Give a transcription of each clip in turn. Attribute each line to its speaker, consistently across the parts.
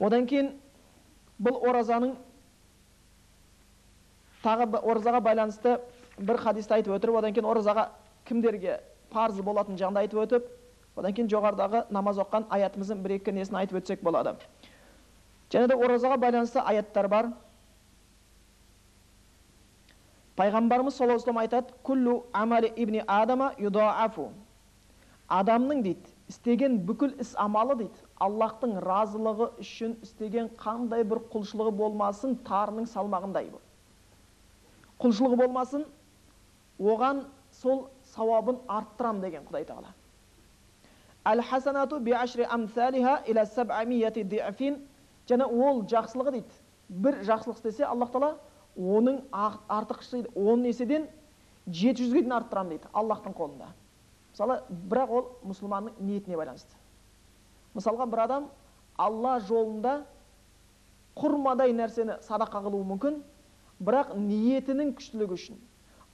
Speaker 1: Одан кейін бұл оразаның тағы оразаға байланысты бір хадисті айтып өтіп, одан кейін оразаға кімдерге парызы болатын жағында айтып өтіп, одан кейін жоғарыдағы намаз оққан аятымыздың бір-екі несін айтып өтсек болады. Және де оразаға байланысты аяттар бар. Пайғамбарымыз саллаллаху алейхи ва саллям айтады: "Куллу амали ибни адама юдаафу". Адамның дейді, істеген бүкіл іс амалы дейді, Аллахтың разылығы үшін істеген қандай бір құлшылығы болмасын, тарының салмағындай бұл. Құлшылығы болмасын, оған сол сауабын арттырам деген Құдай Тағала. Әл-хасанату биашри амсалиха иля саб'амияти ди'фин. Және ол жақсылығы дейді, бір жақсылық істесе, Аллах Тағала оның артықшысы 10 еседен 700-ге дейін арттырам дейді, Аллахтың қолында. Мысалы, бірақ ол мұсылманның ниетіне байланысты. Мысалға, бір адам Алла жолында құрмадай нәрсені садақа қылуы мүмкін, бірақ ниетінің күштілігі үшін,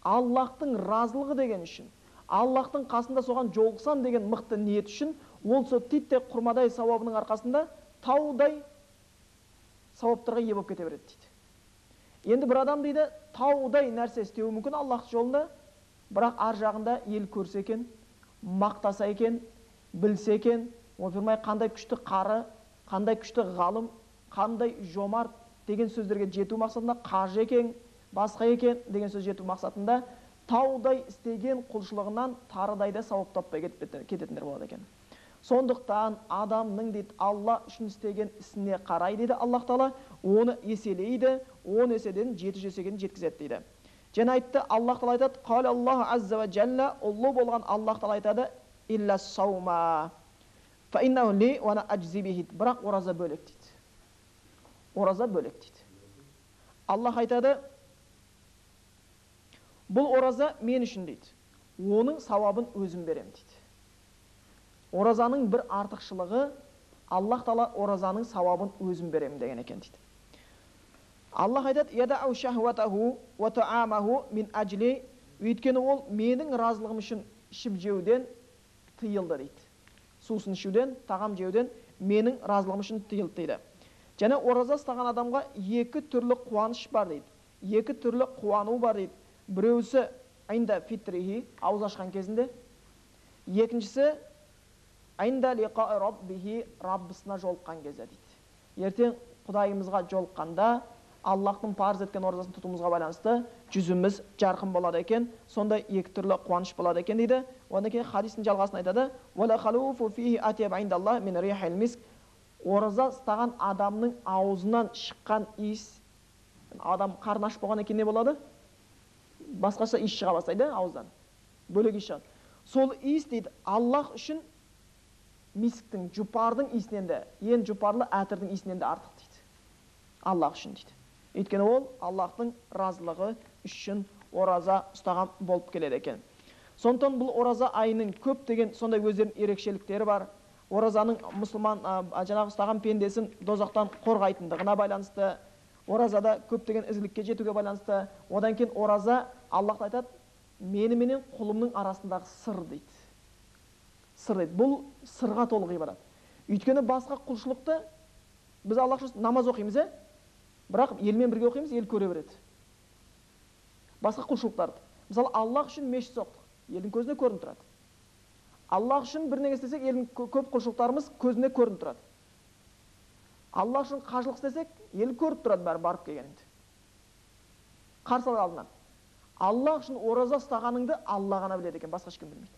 Speaker 1: Аллахтың разылығы деген үшін, Аллахтың қасында соған жолықсам деген мықты ниет үшін, ол сол титтей құрмадай сауабының арқасында таудай сауаптарға ие болып кете береді дейді. Енді бір адам дейді, таудай нәрсе істеуі мүмкін Аллах жолында, бірақ ар жағында ел көрсе екен, мақтаса екен, білсе екен, ойпырмай қандай күшті қары, қандай күшті ғалым, қандай жомарт деген сөздерге жету мақсатында, қажы екен, басқа екен деген сөз жету мақсатында таудай істеген құлшылығынан тарыдайда сауап таппай кететіндер болады екен. Сондықтан адамның дейді, Алла үшін істеген ісіне қарай дейді, Аллах Тағала оны еселейді, 10 еседен 700 есеге жеткізеді дейді. Және айтты, Аллах Тағала айтады: "Қал Аллаху азза ва джалла", ұлы болған Аллах Тағала айтады: "Илля саума фа иннаху ли ва ана аджзи бихи". Бірақ ораза бөлек дейді. Ораза бөлек дейді. Аллах айтады: "Бұл ораза мен үшін" дейді. "Оның сауабын өзім берем" дейді. Оразаның бір артықшылығы, Аллах Тағала оразаның сауабын өзім берем деген екен дейді. Аллах айтады: "Ядау шахватаху ва таамаху мин аджли", өйткені ол менің разылығым үшін ішіп жеуден тыйылды дейді. Сусын ішуден, тағам жеуден менің разылығым үшін тыйылды дейді. Және ораза ұстаған адамға екі түрлі қуаныш бар дейді. Екі түрлі қуану бар дейді. Біреусі айнда фитрихи, ауыз ашқан кезінде, екіншісі айнда лиқа раббихи, Раббысына жолыққан кезде дейді. Ертең Құдайымызға жолыққанда Аллахтың парыз еткен оразасын тұтуымызға байланысты жүзіміз жарқын болады екен, сондай екі түрлі қуаныш болады екен дейді. Одан кейін хадистің жалғасын айтады: "Вала халуфу фихи атяб индаллах мин рихил миск". Ораза ұстаған адамның аузынан шыққан иіс, адам қарны аш болған екен не болады? Басқаша иіс шыға бастайды ауыздан. Бөлек иіс шығады. Сол иіс дейді, Аллах үшін мисктің, жұпардың иісінен де, ең жұпарлы әтірдің иісінен де артық дейді. Аллах үшін дейді. Өйткені ол Аллахтың разылығы үшін ораза ұстаған болып келеді екен. Сондықтан бұл ораза айының көптеген сондай өздерінің ерекшеліктері бар. Оразаның мұсылман жаңағы ұстаған пендесін дозақтан қорғайтындығына байланысты, оразада көптеген ізгілікке жетуге байланысты. Одан кейін ораза, Аллах айтады, "Мені менен құлымның арасындағы сыр" дейді. Сыр дейді. Бұл сырға толы ғибадат. Өйткені басқа құлшылықты біз Аллах үшін намаз оқимыз, бірақ елмен бірге оқимыз, ел көре береді. Басқа құлшылықтарды. Мысалы, Аллах үшін мешіт соқтық, елдің көзіне көрініп тұрады. Аллах үшін бір неге істесек, елдің көп құлшылықтарымыз көзіне көрініп тұрады. Аллах үшін қажылық істесек, ел көріп тұрады бәрі барып келгеніңді. Қарсы алдынан. Аллах үшін ораза ұстағаныңды Алла ғана біледі екен, басқа ешкім білмейді.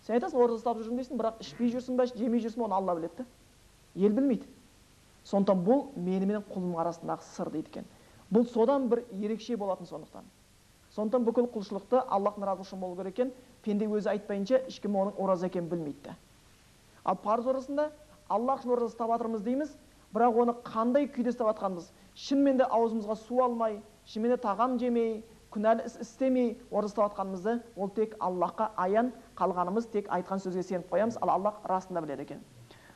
Speaker 1: Сен айтасың, ораза ұстап жүрмін дейсің, бірақ ішпей жүрсің ба, жемей жүрсің ба, оны Алла біледі. Ел білмейді. Сондықтан бұл мені менен құлымның арасындағы сыр дейді екен. Бұл содан бір ерекше болатын сондықтан. Сондықтан бүкіл құлшылықты Аллахтың разылығы үшін болу керек екен. Пенде өзі айтпайынша ешкім оның ораза екенін білмейді. Ал парыз оразасында Аллах үшін ораза ұстап жатырмыз дейміз, бірақ оны қандай күйде ұстап жатқанымыз, шынымен де аузымызға су алмай, шынымен де тағам жемей, күнәлі іс істемей ораза ұстап жатқанымызды, ол тек Аллахқа аян, қалғанымыз тек айтқан сөзге сеніп қоямыз, ал Аллах расында біледі екен.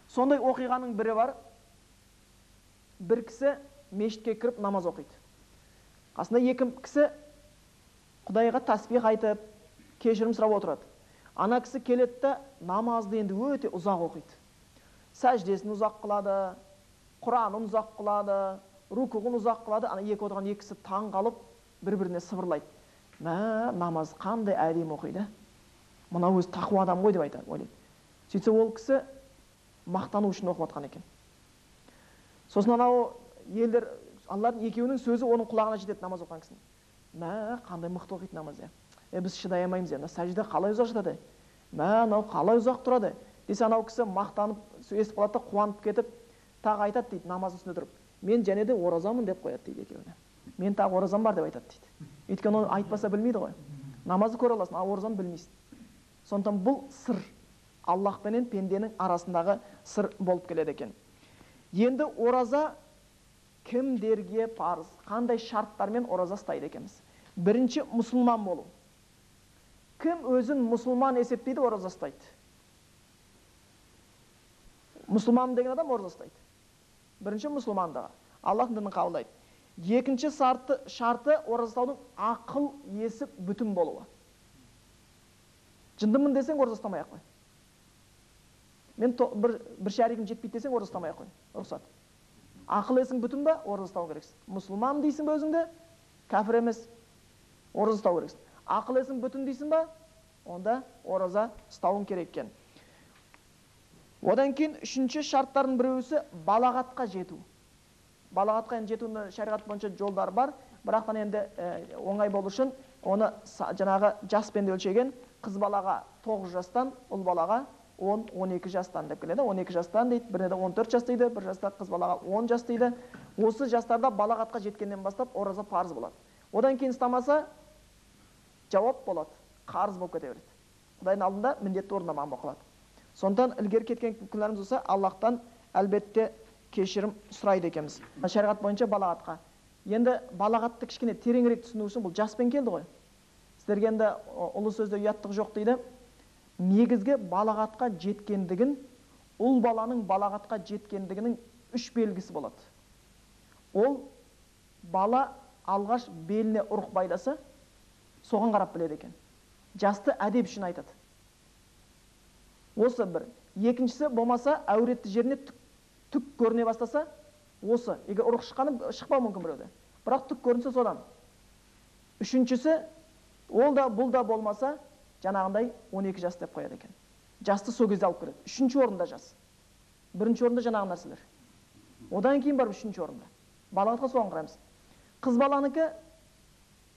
Speaker 1: Сондай оқиғаның бірі бар. Бір кісі мешітке кіріп намаз оқиды. Қасында екі кісі Құдайға тасбих айтып, кешірім сұрап отырады. Ана кісі келеді де намазды енді өте ұзақ оқиды. сәждесін ұзақ қылады, Құранын ұзақ қылады, рукуғын ұзақ қылады. Ана екі отырған екісі таң қалып, бір-біріне сыбырлайды. Намаз қандай әдемі оқиды. Мына өзі тақуа адам ғой деп айтады, ойлайды. Сөйтсе ол кісі мақтану үшін оқып жатқан екен. Сосын анау елдер, Алланың екеуінің сөзі оның құлағына жетеді, намаз оқыған кісінің. Қандай мықты оқиды намаз. Біз шыдай алмаймыз. Сәжде қалай ұзақ жатады? Анау қалай ұзақ тұрады? Десе анау кісі мақтанып, естіп қалады да қуанып кетіп, тағы айтады дейді, намаз үстінде тұрып. Мен және де оразамын деп қояды дейді екеуіне. Мен тағы оразам бар деп айтады дейді. Өйткені оны айтпаса білмейді ғой. Намазды көре аласың, ал оразаны білмейсің. Сондықтан бұл сыр, Аллах пенен пенденің арасындағы сыр болып келеді екен. Енді ораза кімдерге парыз, қандай шарттармен ораза ұстайды екенбіз? Бірінші, мұсылман болу. Кім өзін мұсылман есептейді, ораза ұстайды? Мұсылман деген адам ораза ұстайды. Бірінші, мұсылмандығы. Аллахтың дінін қабылдайды. Екінші шарты ораза ұстаудың ақыл есі бүтін болуы. Жындымын десең, ораза ұстамай-ақ қой. Мен бір шәригім жетпейді десең, ораза ұстамай-ақ қой. Рұқсат. Ақыл есің бүтін ба, ораза ұстау керексің. Мұсылман дейсің бе өзіңді? Кәфір емес. Ораза ұстау керексің. Ақыл есің бүтін дейсің ба? Онда ораза ұстауың керек екен. Одан кейін үшінші шарттардың біреуісі балағатқа жету. Балағатқа жетудің шариғат бойынша жолдар бар, бірақтан енді оңай болу үшін оны жаңағы жаспен өлшеген. Қыз балаға 9 жастан, ұл балаға 10-12 жастан деп келеді. 12 жастан дейді, біріне де 14 жас дейді, бір жаста қыз балаға 10 жас дейді. Осы жастарда балағатқа жеткеннен бастап ораза парыз болады. Одан кейін ұстамаса жауап болады, қарыз болып кете береді. Құдайдың алдында міндетті орындамаған болып қалады. Сондықтан ілгері кеткен күнәларымыз болса, Аллахтан әлбетте кешірім сұрайды екенбіз. Шариғат бойынша балағатқа. Енді балағатты кішкене тереңірек түсіну үшін бұл жаспен келді ғой. Сіздерге енді ұлы сөзде ұяттық жоқ дейді. Негізгі балағатқа жеткендігін, ұл баланың балағатқа жеткендігінің 3 белгісі болады. Ол бала алғаш беліне ұрық байласа, соған қарап біледі екен. Жасты әдеп үшін айтады. Осы бір. Екіншісі, болмаса әуретті жеріне түк көріне бастаса, осы. Егер ұрық шыққаны шықпау мүмкін біреуде. Бірақ түк көрінсе содан. Үшіншісі, ол да бұл да болмаса, жаңағындай 12 жас деп қояды екен. Жасты сол кезде алып көреді. Үшінші орында жас. Бірінші орында жаңағы нәрселер. Одан кейін барып үшінші орында. Балағатқа соған қараймыз. Қыз баланыкі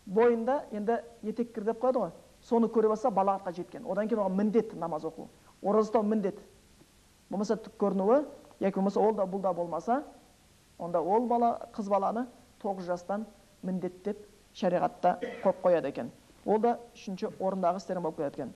Speaker 1: бойында енді етек кір деп қояды ғой. Соны көре баса балағатқа жеткен. Одан кейін оған міндет намаз оқу. Ораза ұстау міндет. Болмаса түк көрінуі, яки болмаса ол да бұл да болмаса, онда ол қыз баланы 9 жастан міндеттеп шариғатта қойып қояды екен. Ол да үшінші орындағы істерің болып келеді екен.